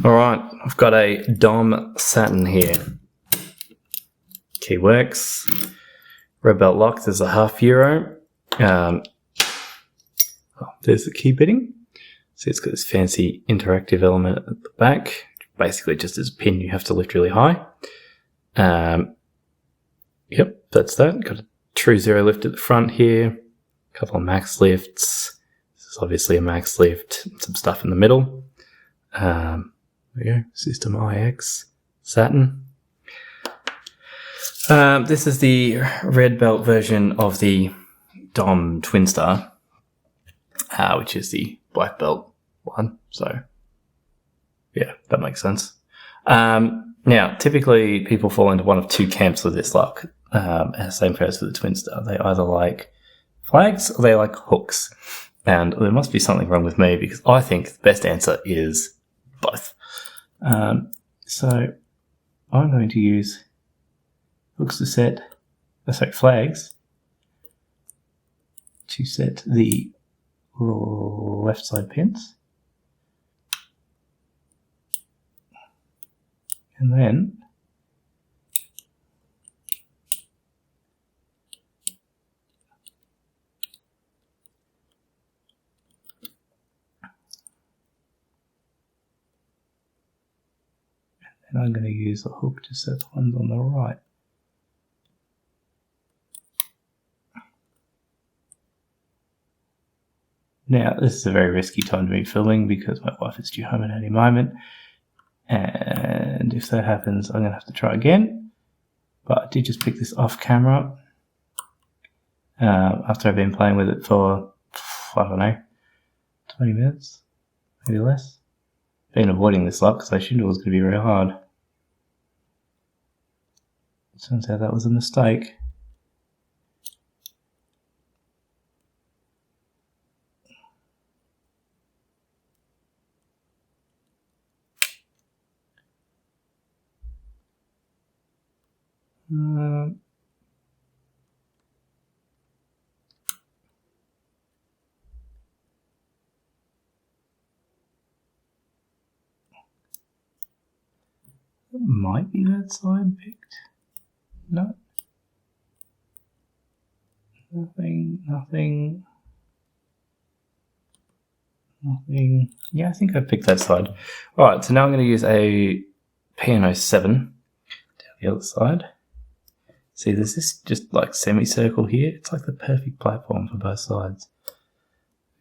All right, I've got a Dom Saturn here. Key works. Red belt lock, there's a €0.5. There's the key bitting. See, it's got this fancy interactive element at the back. Basically, just as a pin, you have to lift really high. Yep, that's that. Got a true zero lift at the front here. A couple of max lifts. This is obviously a max lift. Some stuff in the middle. There we go. System IX Saturn. This is the red belt version of the Dom Twin Star, which is the black belt one. So, yeah, that makes sense. Now, typically people fall into one of two camps with this lock. Same goes for the Twin Star. They either like flags or they like hooks. And there must be something wrong with me because I think the best answer is both. So I'm going to use hooks to set, flags to set the left side pins. And then I'm going to use the hook to set the ones on the right. Now, this is a very risky time to be filming because my wife is due home at any moment. And if that happens, I'm going to have to try again. But I did just pick this off camera after I've been playing with it for, I don't know, 20 minutes, maybe less. Been avoiding this lock because I assumed it was going to be very hard. Turns out that was a mistake. Might be that side picked. No. Nothing. Yeah, I think I picked that side. Alright, so now I'm going to use a piano 7 down the other side. See, there's this just like semicircle here. It's like the perfect platform for both sides.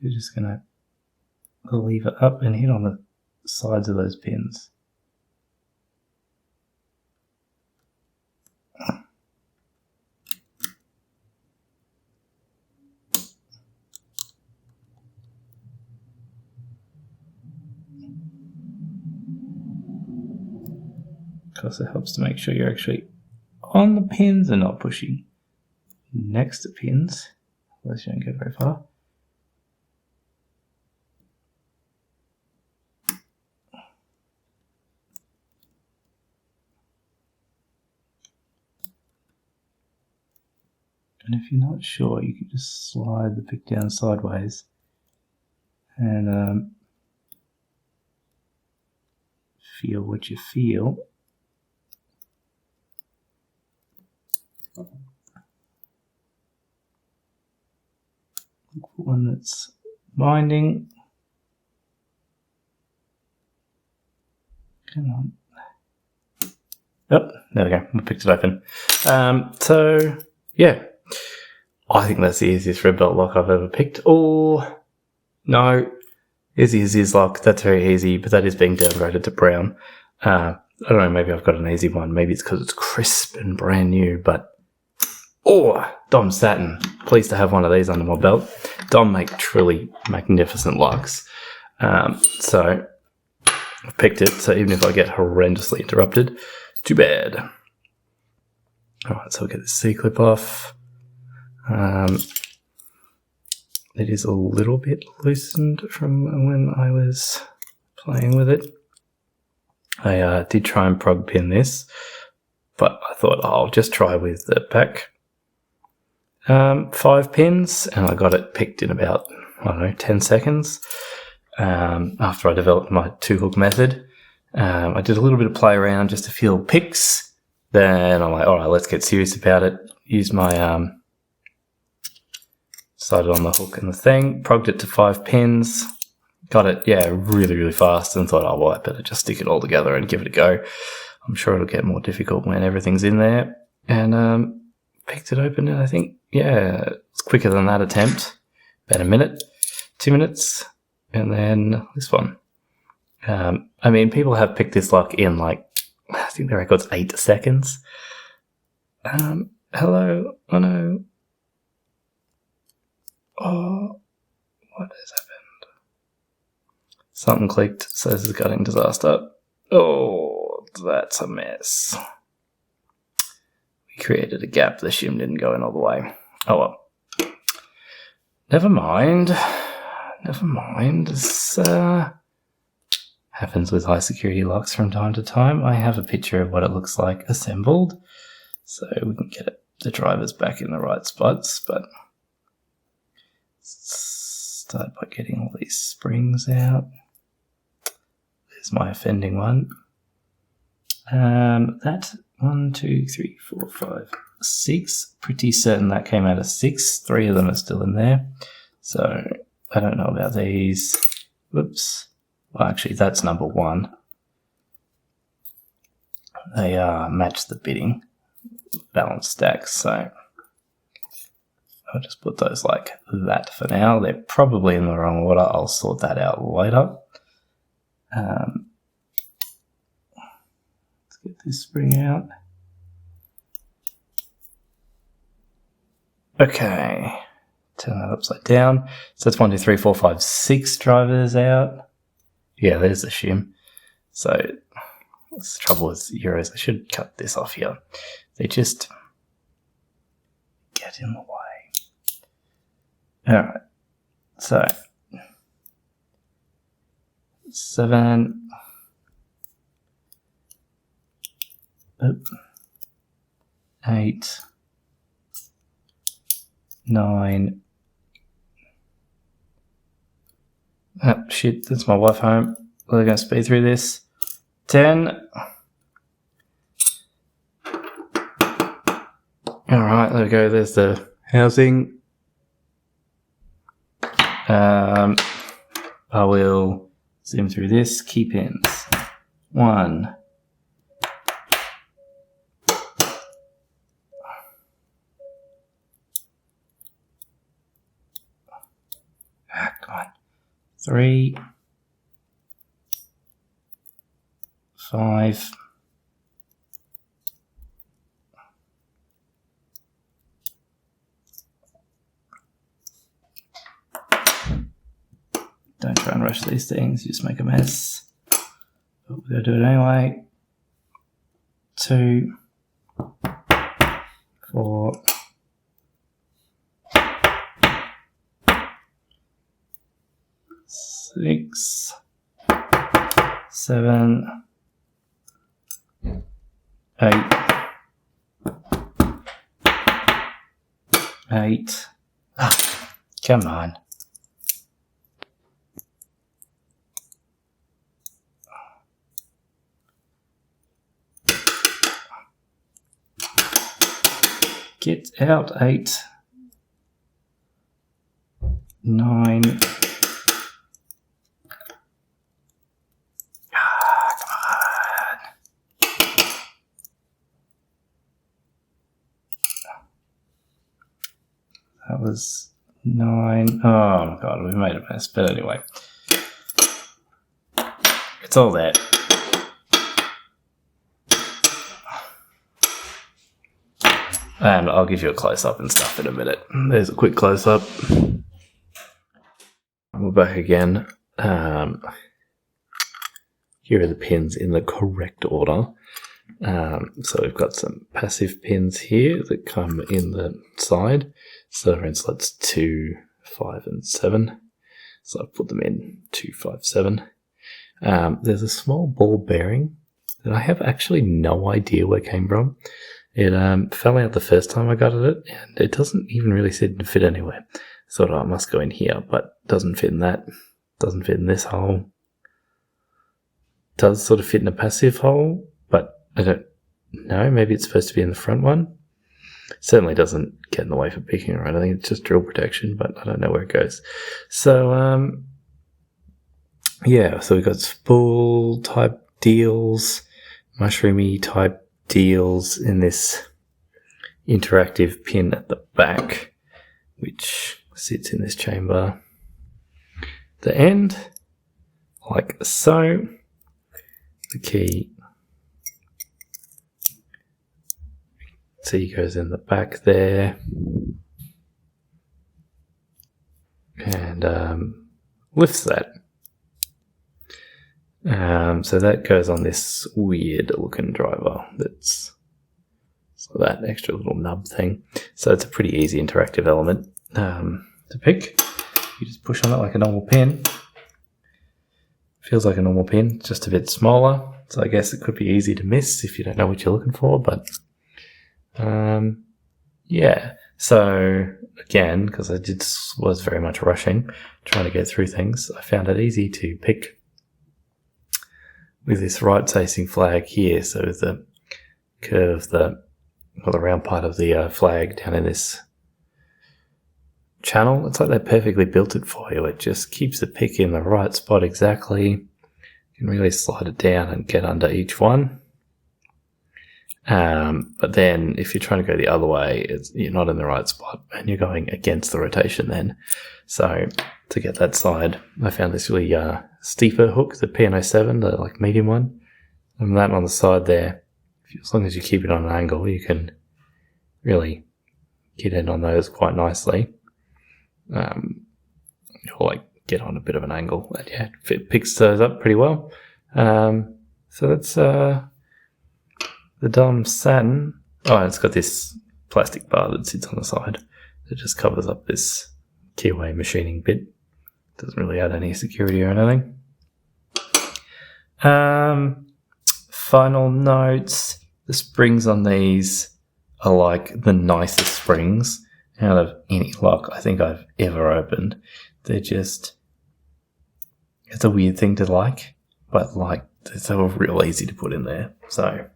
You're just going to leave it up and hit on the sides of those pins. Because it helps to make sure you're actually on the pins and not pushing next to pins, otherwise you don't go very far. And if you're not sure, you can just slide the pick down sideways and feel what you feel. Look for one that's binding. Come on. Oh, there we go. I picked it open. So, yeah. I think that's the easiest red belt lock I've ever picked. Oh, no. Easy as is lock. That's very easy, but that is being downgraded to brown. I don't know, maybe I've got an easy one. Maybe it's because it's crisp and brand new, but oh, Dom Saturn. Pleased to have one of these under my belt. Dom make truly magnificent locks. So I've picked it, so even if I get horrendously interrupted, too bad. Alright, so we'll get the C-clip off. It is a little bit loosened from when I was playing with it. I did try and prog pin this, but I thought I'll just try with the back 5 pins, and I got it picked in about, I don't know, 10 seconds after I developed my 2-hook method. I did a little bit of play around just to feel picks. Then I'm like, all right, let's get serious about it. Use my started on the hook and the thing, progged it to 5 pins, got it, really, really fast, and thought, oh, well, I better just stick it all together and give it a go. I'm sure it'll get more difficult when everything's in there. And picked it open, and I think, it's quicker than that attempt. About a minute, 2 minutes, and then this one. I mean, people have picked this lock in, like, I think the record's 8 seconds. Hello? Oh, no. Oh, what has happened? Something clicked, says it's gutting disaster. Oh, that's a mess. We created a gap, the shim didn't go in all the way. Oh well. Never mind. This happens with high security locks from time to time. I have a picture of what it looks like assembled, so we can get the drivers back in the right spots, but start by getting all these springs out. There's my offending one. That 1, 2, 3, 4, 5, 6. Pretty certain that came out of 6. 3 of them are still in there. So I don't know about these. Whoops. Well, actually, that's number 1. They match the bitting, balanced stacks. So I'll just put those like that for now. They're probably in the wrong order. I'll sort that out later. Let's get this spring out. Okay. Turn that upside down. So that's 1, 2, 3, 4, 5, 6 drivers out. Yeah, there's the shim. So that's the trouble with Euros. I should cut this off here. They just get in the way. Alright, so 7, 8, 9. Oh shit, that's my wife home. We're going to speed through this. 10. Alright, there we go. There's the housing. I will zoom through this. Key pins. 1. Come on. 3. 5. Don't try and rush these things, you just make a mess. But we're going to do it anyway. 2, 4, 6, 7, 8, 8. Ah, come on. Get out. 8, 9. Ah, come on. That was 9. Oh my god, we made a mess. But anyway, it's all there. And I'll give you a close-up and stuff in a minute. There's a quick close-up. We're back again. Here are the pins in the correct order. So we've got some passive pins here that come in the side. So for instance, 2, 5, and 7. So I've put them in 2, 5, 7. There's a small ball bearing that I have actually no idea where it came from. It fell out the first time I got at it, and it doesn't even really seem to fit anywhere. I thought, oh, it must go in here, but doesn't fit in that. Doesn't fit in this hole. does sort of fit in a passive hole, but I don't know. Maybe it's supposed to be in the front one. Certainly doesn't get in the way for picking or anything. It's just drill protection, but I don't know where it goes. So, yeah, so we've got spool type deals, mushroomy type deals in this interactive pin at the back, which sits in this chamber. The end, like so. The key C goes in the back there, and lifts that. So that goes on this weird looking driver that's so that extra little nub thing. So it's a pretty easy interactive element to pick. You just push on it like a normal pin. Feels like a normal pin, just a bit smaller. So I guess it could be easy to miss if you don't know what you're looking for, but yeah. So again, because I was very much rushing, trying to get through things, I found it easy to pick with this right-facing flag here. So the curve, the round part of the flag down in this channel, it's like they perfectly built it for you. It just keeps the pick in the right spot exactly. You can really slide it down and get under each one. But then if you're trying to go the other way, you're not in the right spot and you're going against the rotation then. So to get that side, I found this really steeper hook, the P&07, the like medium one. And that on the side there, as long as you keep it on an angle, you can really get in on those quite nicely. Or like get on a bit of an angle. And yeah, it picks those up pretty well. So that's the dumb Saturn. Oh, and it's got this plastic bar that sits on the side that just covers up this keyway machining bit. Doesn't really add any security or anything. Final notes. The springs on these are like the nicest springs out of any lock I think I've ever opened. They're just, it's a weird thing to like, but like they're so real easy to put in there. So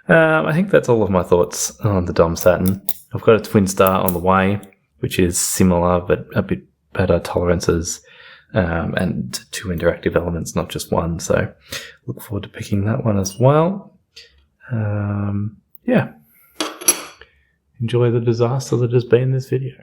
I think that's all of my thoughts on the Dom Saturn. I've got a twin star on the way, which is similar but a bit better tolerances, and two interactive elements, not just one. So look forward to picking that one as well. Yeah. Enjoy the disaster that has been this video.